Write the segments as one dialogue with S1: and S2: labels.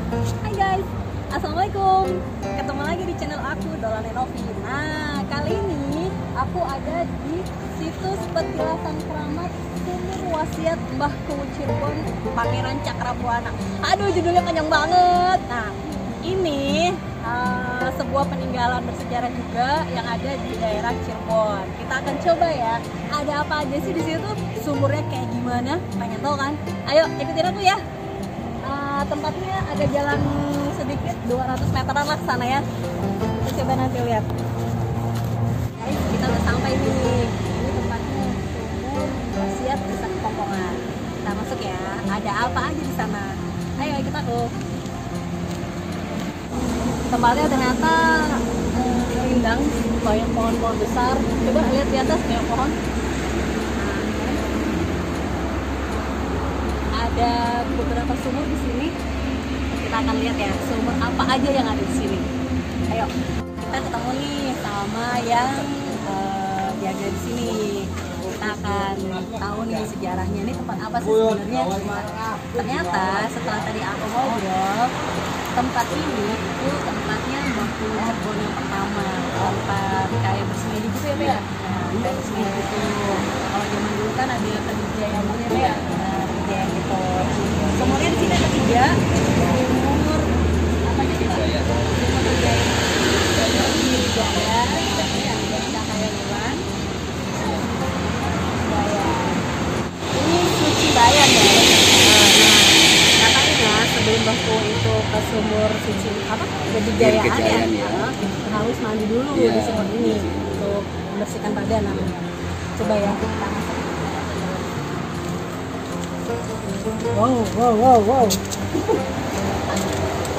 S1: Hai guys, assalamualaikum. Ketemu lagi di channel aku Dolan Enovi. Nah, kali ini aku ada di situs petilasan keramat sumur wasiat Mbah Kuwu Cirebon Pangeran Cakrabuana. Aduh, judulnya panjang banget. Nah, ini sebuah peninggalan bersejarah juga yang ada di daerah Cirebon. Kita akan coba ya, ada apa aja sih di situ? Sumurnya kayak gimana? Pengen tahu kan? Ayo ikutin aku ya. Tempatnya ada jalan sedikit 200 meteran lah sana ya. Kita coba nanti lihat. Guys, kita udah sampai nih. Ini tempatnya sumur wasiat Desa Kepongkongan. Kita masuk ya. Ada apa aja di sana? Ayo ikut aku. Tempatnya ternyata rindang, banyak pohon-pohon besar. Coba lihat di atas banyak pohon. Ada beberapa sumur di sini. Kita akan lihat ya sumur apa aja yang ada di sini. Ayo, kita ketemu nih sama yang jaga di sini. Kita akan tahu nih sejarahnya, ini tempat apa sih sebenarnya. Ternyata setelah tadi aku ngobrol, tempat ini itu tempatnya Mbah Kuwu Cirebon yang pertama. Tempat kayak bersemedi gitu ya, Bea? Nah, kayak bersemedi gitu. Kalau zaman dulu kan ada Kedijaya gitu ya, Bea? Nah, gitu. Sumurnya di sini ada 3. Sumur apa aja sih, Pak? Sumur Kedijaya. Cahaya Bulan. Ini Suci Bayan ya. Nah, katanya sebelum Mbah Kuwu itu ke sumur Suci apa? Kedijayaan ya. Harus mandi dulu di sumur ini untuk membersihkan badan namanya. Coba ya kita masuk. Wow.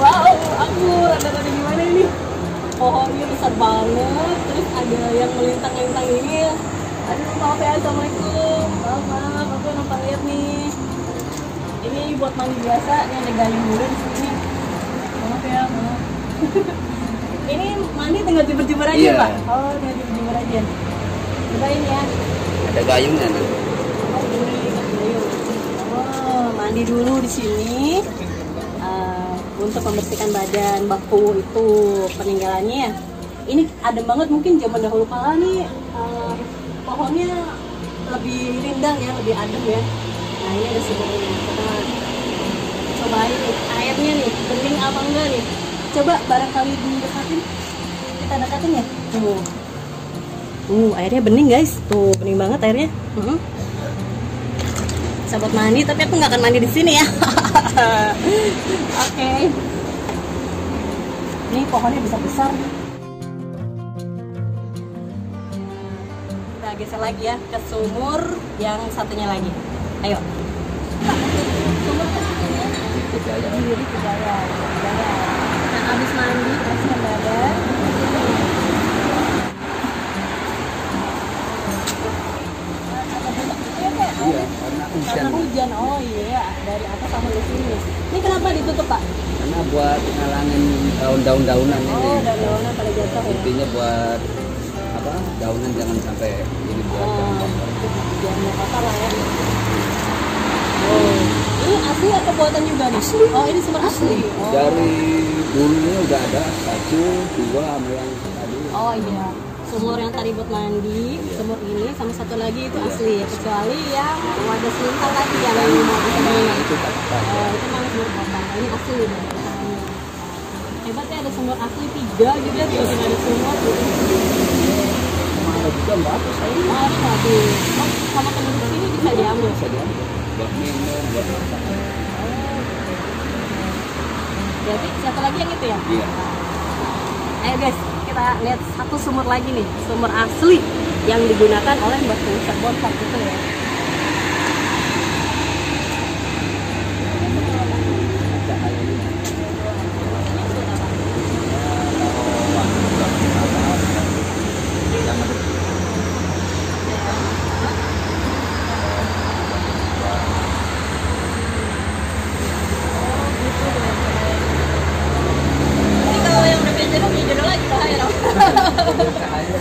S1: Wow, anggur. Ada gimana ini? Pohonnya besar banget. Terus ada yang melintang-lintang ini ya. Aduh, maaf ya, assalamualaikum. Maaf, aku nampak lihat nih. Ini buat mandi biasa. Ini ada gayung juga di sini. Maaf ya, maaf. Ini mandi tinggal jemur-jemur aja, iya, Pak? Oh, tinggal jemur-jemur aja. Cobain ya.
S2: Ada gayungnya nih.
S1: Oh, ini ada gayung. Oh, mandi dulu di sini untuk membersihkan badan. Mbah Kuwu itu peninggalannya ya. Ini adem banget, mungkin zaman dahulu kala nih pohonnya lebih rindang ya, lebih adem ya. Nah, ini ada sumurnya. Kita cobain nih airnya nih, bening apa enggak nih? Coba barangkali didekatin. Kita dekatin ya. Airnya bening guys. Tuh, bening banget airnya. Sahabat mandi, tapi aku nggak akan mandi di sini ya. Oke. Ini pohonnya besar-besar. Kita geser lagi ya ke sumur yang satunya lagi. Ayo. Sumur ke situ ya. Kedijaya. Nah, habis mandi, bersihkan badan.
S2: Iya, karena
S1: hujan. Oh iya, dari atas sampai ke sini. Ini kenapa ditutup, Pak?
S2: Karena buat ngalangin daun-daunan ini.
S1: Oh, daun-daunan pada jatuh ya.
S2: Intinya buat apa? Daunan jangan sampai ini buat
S1: jangan kotor lah ya. Oh, ini asli atau buatan juga nih? Asli. Oh, ini sumur asli. Oh.
S2: Dari dulunya udah ada 1, 2 sama yang tadi.
S1: Oh iya. Sumur yang tadi buat mandi, sumur ini sama satu lagi itu asli, kecuali yang wadah selintang tadi yang mau disini.
S2: Itu tak.
S1: Itu memang sumur kotak. Ini asli. Hebat ya, ada sumur asli 3 gitu ya, tiba-tiba ada sumur.
S2: Ada juga bagus saya.
S1: Oh, ini bagus. Oh, sama penduduk sini bisa diambil.
S2: Bisa diambil. Buat minum, buat masak.
S1: Jadi satu lagi yang itu ya?
S2: Iya.
S1: Ayo guys, kita lihat satu sumur lagi nih, sumur asli yang digunakan oleh Mbah Kuwu Cirebon saat itu ya.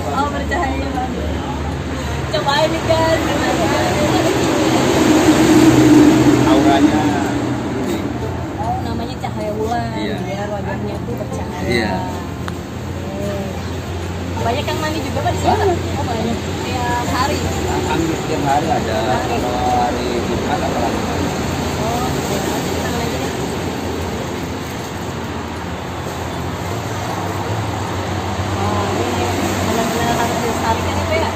S1: Oh, bercahaya banget. Cobain nih guys, gimana guys? tujuan
S2: Iya.
S1: biar wajahnya tuh bercahaya.
S2: Iya.
S1: Oke. Banyak yang mandi juga Pak di sini? Pak? Oh banyak. Kayak sehari.
S2: Kami setiap hari ada, kalau hari Jumat atau hari Kamis.
S1: Oh, oke. Kita tangan aja deh. Oh, ini benar-benar harus dilestarikan ya Pak ya?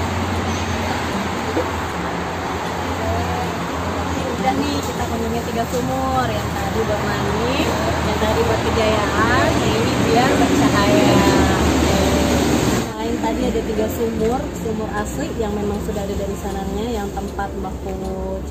S1: Udah nih kita kunjungi 3 sumur, yang tadi buat mandi, yang tadi buat kejayaan, yang ini biar bercahaya. Selain tadi ada 3 sumur, sumur asli yang memang sudah ada dari sananya, yang tempat Mbakku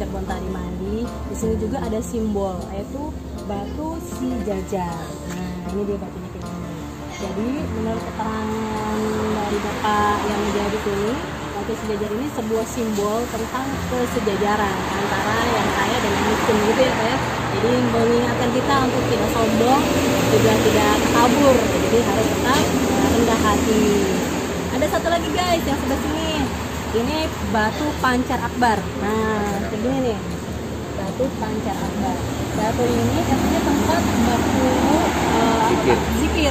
S1: Cirebon tadi mandi. Di sini juga ada simbol, yaitu batu si jajar. Nah ini dia batunya kayak gini. Jadi menurut keterangan dari bapak yang menjadi sini, batu sejajar ini sebuah simbol tentang kesejajaran antara yang kaya dan yang miskin gitu ya Pak ya. Jadi mengingatkan kita untuk tidak sombong, juga tidak kabur. Jadi harus tetap rendah hati. Ada satu lagi guys yang sebelah sini. Ini batu pancar akbar. Nah, kayak gini nih. Batu pancar akbar. Batu ini katanya tempat batu zikir.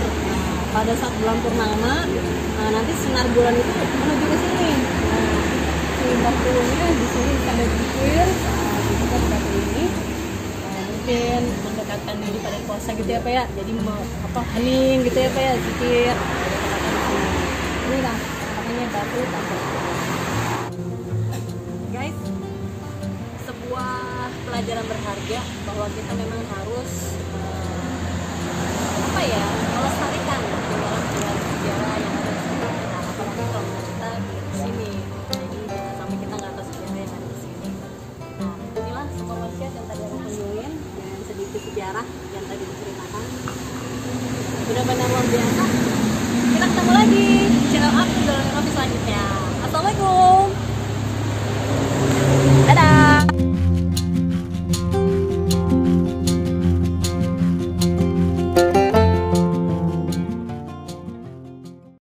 S1: Pada saat bulan purnama, nanti sinar bulan itu menuju ke sini. Nah, si batunya di sini sampai zikir, di batu ini mungkin mendekatkan diri pada puasa gitu ya Pak ya. Jadi hening gitu ya Pak ya, zikir. Ini lah, namanya batu pancar. Guys, sebuah pelajaran berharga bahwa kita memang harus melestarikan peninggalan sejarah yang ada di sini. Nah, apalagi kalau kita di sini, jadi jangan sampai kita nggak tahu sejarah yang ada di sini. Nah, inilah sumur wasiat yang tadi aku kunjungin dengan sedikit sejarah yang tadi diceritakan. Benar-benar luar biasa. Kita ketemu lagi di channel aku dalam episode selanjutnya. Assalamualaikum.